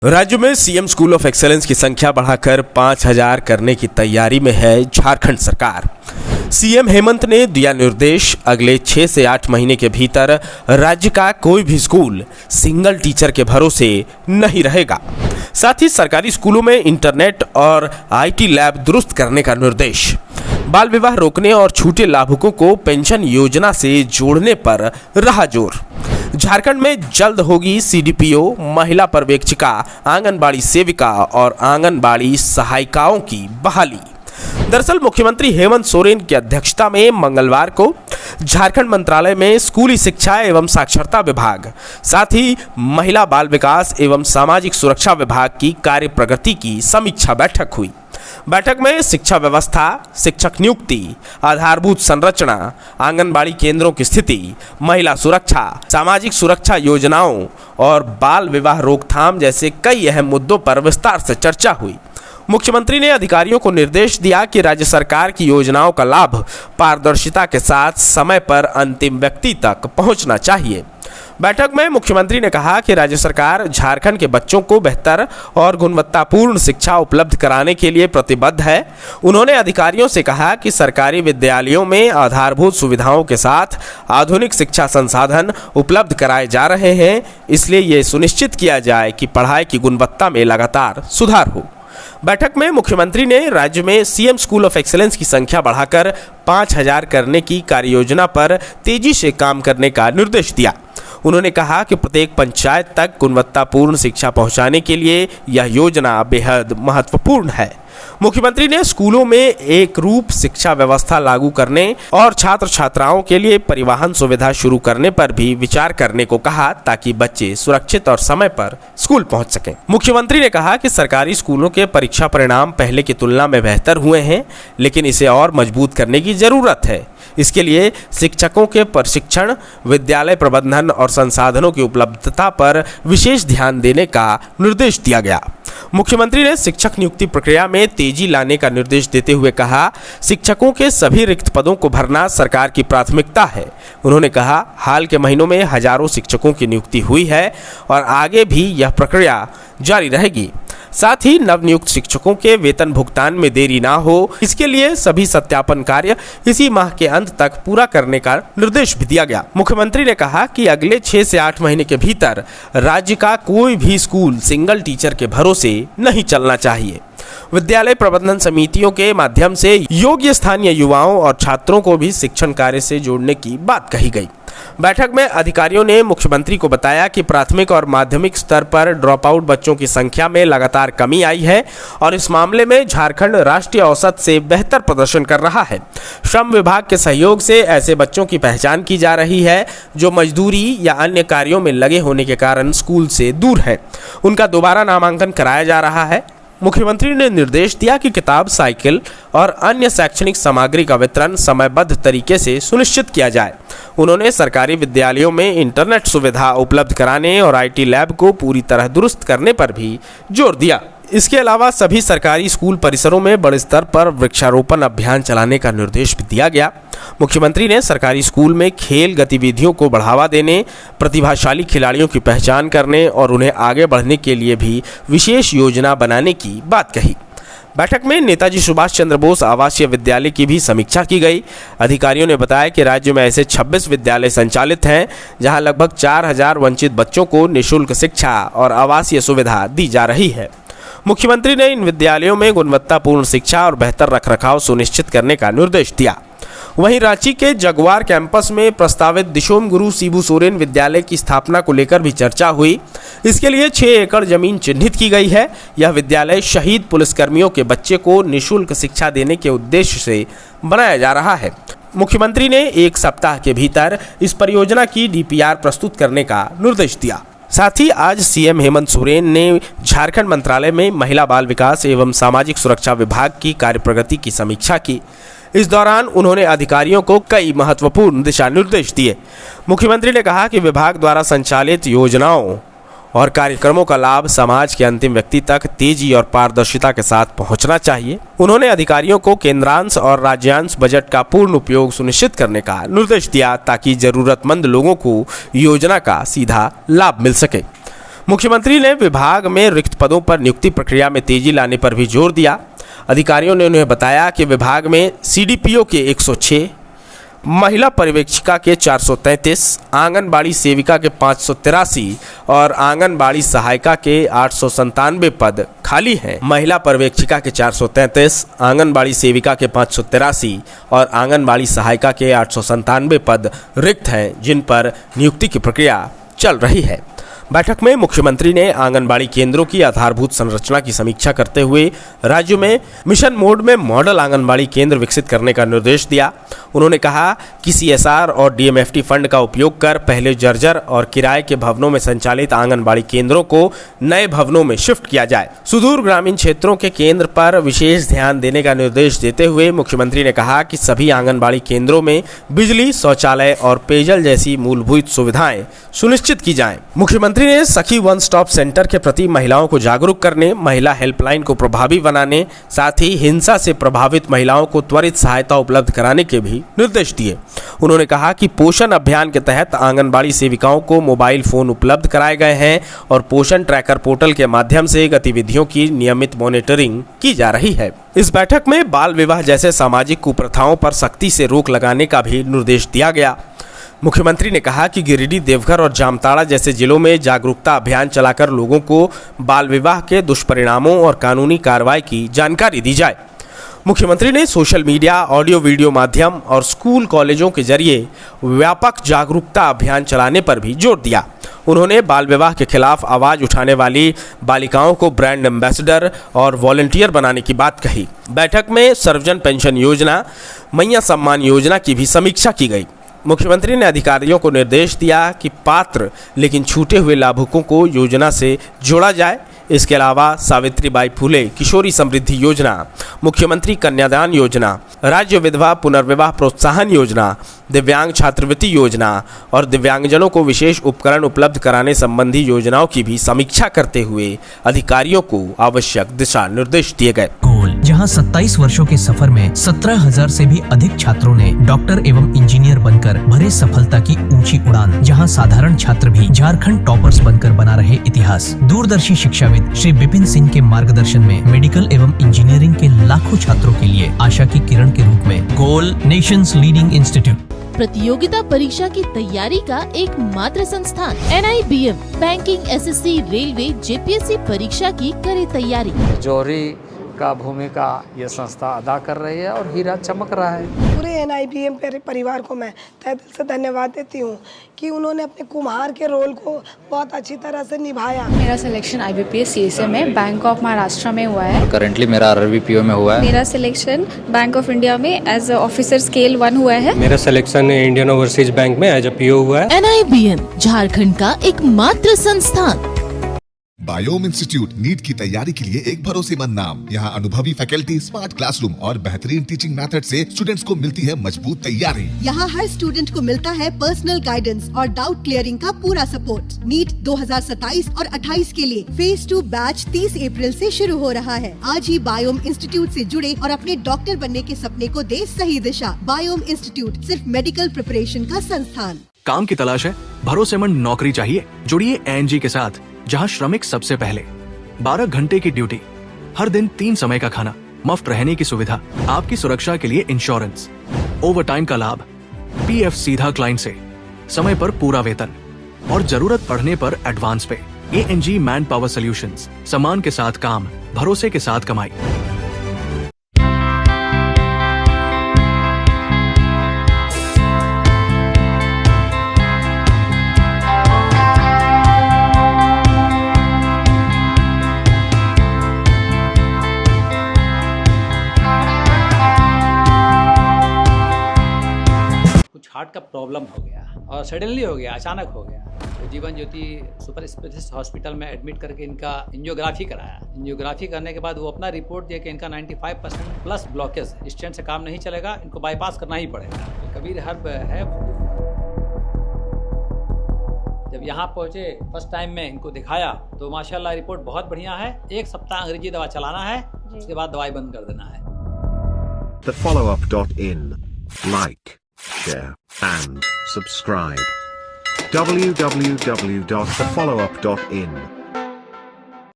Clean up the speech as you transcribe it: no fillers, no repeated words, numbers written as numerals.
राज्य में CM school of excellence की संख्या बढ़ाकर 5000 करने की तैयारी में है झारखंड सरकार। सीएम हेमंत ने दिया निर्देश, अगले 6 से 8 महीने के भीतर राज्य का कोई भी स्कूल सिंगल टीचर के भरोसे नहीं रहेगा। साथ ही सरकारी स्कूलों में इंटरनेट और आईटी लैब दुरुस्त करने का निर्देश। बाल विवाह रोकने और छूटे लाभुकों को पेंशन योजना से जोड़ने पर रहा जोर। झारखंड में जल्द होगी सीडीपीओ, महिला पर्यवेक्षिका, आंगनबाड़ी सेविका और आंगनबाड़ी सहायिकाओं की बहाली। दरअसल मुख्यमंत्री हेमंत सोरेन की अध्यक्षता में मंगलवार को झारखंड मंत्रालय में स्कूली शिक्षा एवं साक्षरता विभाग, साथ ही महिला बाल विकास एवं सामाजिक सुरक्षा विभाग की कार्य प्रगति की समीक्षा बैठक हुई। बैठक में शिक्षा व्यवस्था, शिक्षक नियुक्ति, आधारभूत संरचना, आंगनबाड़ी केंद्रों की स्थिति, महिला सुरक्षा, सामाजिक सुरक्षा योजनाओं और बाल विवाह रोकथाम जैसे कई अहम मुद्दों पर विस्तार से चर्चा हुई। मुख्यमंत्री ने अधिकारियों को निर्देश दिया कि राज्य सरकार की योजनाओं का लाभ पारदर्शिता के साथ समय पर अंतिम व्यक्ति तक पहुंचना चाहिए। बैठक में मुख्यमंत्री ने कहा कि राज्य सरकार झारखंड के बच्चों को बेहतर और गुणवत्तापूर्ण शिक्षा उपलब्ध कराने के लिए प्रतिबद्ध है। उन्होंने अधिकारियों से कहा कि सरकारी विद्यालयों में आधारभूत सुविधाओं के साथ आधुनिक शिक्षा संसाधन उपलब्ध कराए जा रहे हैं, इसलिए ये सुनिश्चित किया जाए कि पढ़ाई की गुणवत्ता में लगातार सुधार हो। बैठक में मुख्यमंत्री ने राज्य में सीएम स्कूल ऑफ एक्सेलेंस की संख्या बढ़ाकर 5000 करने की कार्ययोजना पर तेजी से काम करने का निर्देश दिया। उन्होंने कहा कि प्रत्येक पंचायत तक गुणवत्तापूर्ण शिक्षा पहुंचाने के लिए यह योजना बेहद महत्वपूर्ण है। मुख्यमंत्री ने स्कूलों में एक रूप शिक्षा व्यवस्था लागू करने और छात्र छात्राओं के लिए परिवहन सुविधा शुरू करने पर भी विचार करने को कहा, ताकि बच्चे सुरक्षित और समय पर स्कूल पहुंच सकें। मुख्यमंत्री ने कहा कि सरकारी स्कूलों के परीक्षा परिणाम पहले की तुलना में बेहतर हुए हैं, लेकिन इसे और मजबूत करने की जरूरत है। इसके लिए शिक्षकों के प्रशिक्षण, विद्यालय प्रबंधन और संसाधनों की उपलब्धता पर विशेष ध्यान देने का निर्देश दिया गया। मुख्यमंत्री ने शिक्षक नियुक्ति प्रक्रिया में तेजी लाने का निर्देश देते हुए कहा, शिक्षकों के सभी रिक्त पदों को भरना सरकार की प्राथमिकता है। उन्होंने कहा, हाल के महीनों में हजारों शिक्षकों की नियुक्ति हुई है और आगे भी यह प्रक्रिया जारी रहेगी। साथ ही नवनियुक्त शिक्षकों के वेतन भुगतान में देरी ना हो, इसके लिए सभी सत्यापन कार्य इसी माह के अंत तक पूरा करने का निर्देश भी दिया गया। मुख्यमंत्री ने कहा कि अगले 6 से 8 महीने के भीतर राज्य का कोई भी स्कूल सिंगल टीचर के भरोसे नहीं चलना चाहिए। विद्यालय प्रबंधन समितियों के माध्यम से योग्य स्थानीय युवाओं और छात्रों को भी शिक्षण कार्य से जोड़ने की बात कही गई। बैठक में अधिकारियों ने मुख्यमंत्री को बताया कि प्राथमिक और माध्यमिक स्तर पर ड्रॉप आउट बच्चों की संख्या में लगातार कमी आई है और इस मामले में झारखंड राष्ट्रीय औसत से बेहतर प्रदर्शन कर रहा है। श्रम विभाग के सहयोग से ऐसे बच्चों की पहचान की जा रही है जो मजदूरी या अन्य कार्यों में लगे होने के कारण स्कूल से दूर है। उनका दोबारा नामांकन कराया जा रहा है। मुख्यमंत्री ने निर्देश दिया कि किताब, साइकिल और अन्य शैक्षणिक सामग्री का वितरण समयबद्ध तरीके से सुनिश्चित किया जाए। उन्होंने सरकारी विद्यालयों में इंटरनेट सुविधा उपलब्ध कराने और आईटी लैब को पूरी तरह दुरुस्त करने पर भी जोर दिया। इसके अलावा सभी सरकारी स्कूल परिसरों में बड़े स्तर पर वृक्षारोपण अभियान चलाने का निर्देश भी दिया गया। मुख्यमंत्री ने सरकारी स्कूल में खेल गतिविधियों को बढ़ावा देने, प्रतिभाशाली खिलाड़ियों की पहचान करने और उन्हें आगे बढ़ने के लिए भी विशेष योजना बनाने की बात कही। बैठक में नेताजी सुभाष चंद्र बोस आवासीय विद्यालय की भी समीक्षा की गई। अधिकारियों ने बताया कि राज्य में ऐसे 26 विद्यालय संचालित हैं, जहां लगभग 4000 वंचित बच्चों को निःशुल्क शिक्षा और आवासीय सुविधा दी जा रही है। मुख्यमंत्री ने इन विद्यालयों में गुणवत्तापूर्ण शिक्षा और बेहतर रखरखाव सुनिश्चित करने का निर्देश दिया। वहीं रांची के जगवार कैंपस में प्रस्तावित दिशोम गुरु शिबू सोरेन विद्यालय की स्थापना को लेकर भी चर्चा हुई। इसके लिए 6 एकड़ जमीन चिन्हित की गई है। यह विद्यालय शहीद पुलिसकर्मियों के बच्चे को निःशुल्क शिक्षा देने के उद्देश्य से बनाया जा रहा है। मुख्यमंत्री ने 1 सप्ताह के भीतर इस परियोजना की डीपीआर प्रस्तुत करने का निर्देश दिया। साथ ही आज सीएम हेमंत सोरेन ने झारखंड मंत्रालय में महिला बाल विकास एवं सामाजिक सुरक्षा विभाग की कार्य प्रगति की समीक्षा की। इस दौरान उन्होंने अधिकारियों को कई महत्वपूर्ण दिशा निर्देश दिए। मुख्यमंत्री ने कहा कि विभाग द्वारा संचालित योजनाओं और कार्यक्रमों का लाभ समाज के अंतिम व्यक्ति तक तेजी और पारदर्शिता के साथ पहुंचना चाहिए। उन्होंने अधिकारियों को केंद्रांश और राज्यांश बजट का पूर्ण उपयोग सुनिश्चित करने का निर्देश दिया, ताकि जरूरतमंद लोगों को योजना का सीधा लाभ मिल सके। मुख्यमंत्री ने विभाग में रिक्त पदों पर नियुक्ति प्रक्रिया में तेजी लाने पर भी जोर दिया। अधिकारियों ने उन्हें बताया कि विभाग में सीडीपीओ के 106, महिला पर्यवेक्षिका के 433, आंगनबाड़ी सेविका के 583 और आंगनबाड़ी सहायिका के 897 पद खाली हैं। महिला पर्यवेक्षिका के 433, आंगनबाड़ी सेविका के 583 और आंगनबाड़ी सहायिका के 897 पद रिक्त हैं, जिन पर नियुक्ति की प्रक्रिया चल रही है। बैठक में मुख्यमंत्री ने आंगनबाड़ी केंद्रों की आधारभूत संरचना की समीक्षा करते हुए राज्य में मिशन मोड में मॉडल आंगनबाड़ी केंद्र विकसित करने का निर्देश दिया। उन्होंने कहा कि सीएसआर और डीएमएफटी फंड का उपयोग कर पहले जर्जर और किराए के भवनों में संचालित आंगनबाड़ी केंद्रों को नए भवनों में शिफ्ट किया जाए। सुदूर ग्रामीण क्षेत्रों के केंद्र पर विशेष ध्यान देने का निर्देश देते हुए मुख्यमंत्री ने कहा कि सभी आंगनबाड़ी केंद्रों में बिजली, शौचालय और पेयजल जैसी मूलभूत सुविधाएं सुनिश्चित की जाएं। मुख्यमंत्री ने सखी वन स्टॉप सेंटर के प्रति महिलाओं को जागरूक करने, महिला हेल्पलाइन को प्रभावी बनाने, साथ ही हिंसा से प्रभावित महिलाओं को त्वरित सहायता उपलब्ध कराने के भी निर्देश दिए। उन्होंने कहा कि पोषण अभियान के तहत आंगनबाड़ी सेविकाओं को मोबाइल फोन उपलब्ध कराए गए हैं और पोषण ट्रैकर पोर्टल के माध्यम से गतिविधियों की नियमित मॉनिटरिंग की जा रही है। इस बैठक में बाल विवाह जैसे सामाजिक कुप्रथाओं पर सख्ती से रोक लगाने का भी निर्देश दिया गया। मुख्यमंत्री ने कहा कि गिरिडीह, देवघर और जामताड़ा जैसे जिलों में जागरूकता अभियान चलाकर लोगों को बाल विवाह के दुष्परिणामों और कानूनी कार्रवाई की जानकारी दी जाए। मुख्यमंत्री ने सोशल मीडिया, ऑडियो वीडियो माध्यम और स्कूल कॉलेजों के जरिए व्यापक जागरूकता अभियान चलाने पर भी जोर दिया। उन्होंने बाल विवाह के खिलाफ आवाज उठाने वाली बालिकाओं को ब्रांड एम्बेसडर और वॉलंटियर बनाने की बात कही। बैठक में सर्वजन पेंशन योजना, मैया सम्मान योजना की भी समीक्षा की गई। मुख्यमंत्री ने अधिकारियों को निर्देश दिया कि पात्र लेकिन छूटे हुए लाभुकों को योजना से जोड़ा जाए। इसके अलावा सावित्रीबाई फुले किशोरी समृद्धि योजना, मुख्यमंत्री कन्यादान योजना, राज्य विधवा पुनर्विवाह प्रोत्साहन योजना, दिव्यांग छात्रवृत्ति योजना और दिव्यांगजनों को विशेष उपकरण उपलब्ध कराने संबंधी योजनाओं की भी समीक्षा करते हुए अधिकारियों को आवश्यक दिशा निर्देश दिए गए। जहां 27 वर्षों के सफर में 17,000 से भी अधिक छात्रों ने डॉक्टर एवं इंजीनियर बनकर भरे सफलता की ऊंची उड़ान, जहां साधारण छात्र भी झारखंड टॉपर्स बनकर बना रहे इतिहास। दूरदर्शी शिक्षाविद श्री विपिन सिंह के मार्गदर्शन में मेडिकल एवं इंजीनियरिंग के लाखों छात्रों के लिए आशा की किरण के रूप में गोल नेशंस लीडिंग इंस्टीट्यूट प्रतियोगिता परीक्षा की तैयारी का एकमात्र संस्थान NIBM banking, SSC, railway, JPSC परीक्षा की करे तैयारी। जौहरी का भूमिका ये संस्था अदा कर रही है और हीरा चमक रहा है। पूरे NIBM परिवार को मैं तहे दिल से धन्यवाद देती हूँ कि उन्होंने अपने कुम्हार के रोल को बहुत अच्छी तरह से निभाया। मेरा सिलेक्शन IBPS CSA में बैंक ऑफ महाराष्ट्र में हुआ है। करंटली मेरा RRBPO में हुआ है। मेरा सिलेक्शन बैंक ऑफ इंडिया में एज ऑफिसर स्केल 1 हुआ है। मेरा सिलेक्शन इंडियन ओवरसीज बैंक में एज PO हुआ है। NIBM झारखंड का एकमात्र संस्थान। बायोम इंस्टीट्यूट नीट की तैयारी के लिए एक भरोसेमंद नाम। यहाँ अनुभवी फैकल्टी, स्मार्ट क्लासरूम और बेहतरीन टीचिंग मेथड से स्टूडेंट्स को मिलती है मजबूत तैयारी। यहाँ हर स्टूडेंट को मिलता है पर्सनल गाइडेंस और डाउट क्लियरिंग का पूरा सपोर्ट। नीट 2027 और 28 के लिए फेज 2 बैच 30 अप्रैल से शुरू हो रहा है। आज ही बायोम इंस्टीट्यूट से जुड़े और अपने डॉक्टर बनने के सपने को दे सही दिशा। बायोम इंस्टीट्यूट सिर्फ मेडिकल प्रिपरेशन का संस्थान। काम की तलाश है, भरोसेमंद नौकरी चाहिए? जुड़िए ANG के साथ, जहां श्रमिक सबसे पहले। 12 घंटे की ड्यूटी, हर दिन 3 समय का खाना, मुफ्त रहने की सुविधा, आपकी सुरक्षा के लिए इंश्योरेंस, ओवर टाइम का लाभ, PF सीधा क्लाइंट से, समय पर पूरा वेतन और जरूरत पड़ने पर एडवांस पे। ANG मैन पावर सॉल्यूशंस, सम्मान के साथ काम, भरोसे के साथ कमाई। हार्ट का प्रॉब्लम हो गया और सडनली हो गया, अचानक हो गया। तो Jeevan Jyoti super specialist hospital में एडमिट करके इनका एंजियोग्राफी कराया। एंजियोग्राफी करने के बाद वो अपना रिपोर्ट दिया कि इनका 95% प्लस ब्लॉकेज, स्टेंट से काम नहीं चलेगा, इनको बाईपास करना ही पड़ेगा। कबीर हर्ब है। जब यहाँ पहुँचे फर्स्ट टाइम में इनको दिखाया तो माशाल्लाह रिपोर्ट बहुत बढ़िया है। 1 सप्ताह अंग्रेजी दवा चलाना है, उसके बाद दवाई बंद कर देना है। thefollowup.in, like, share and subscribe. www.thefollowup.in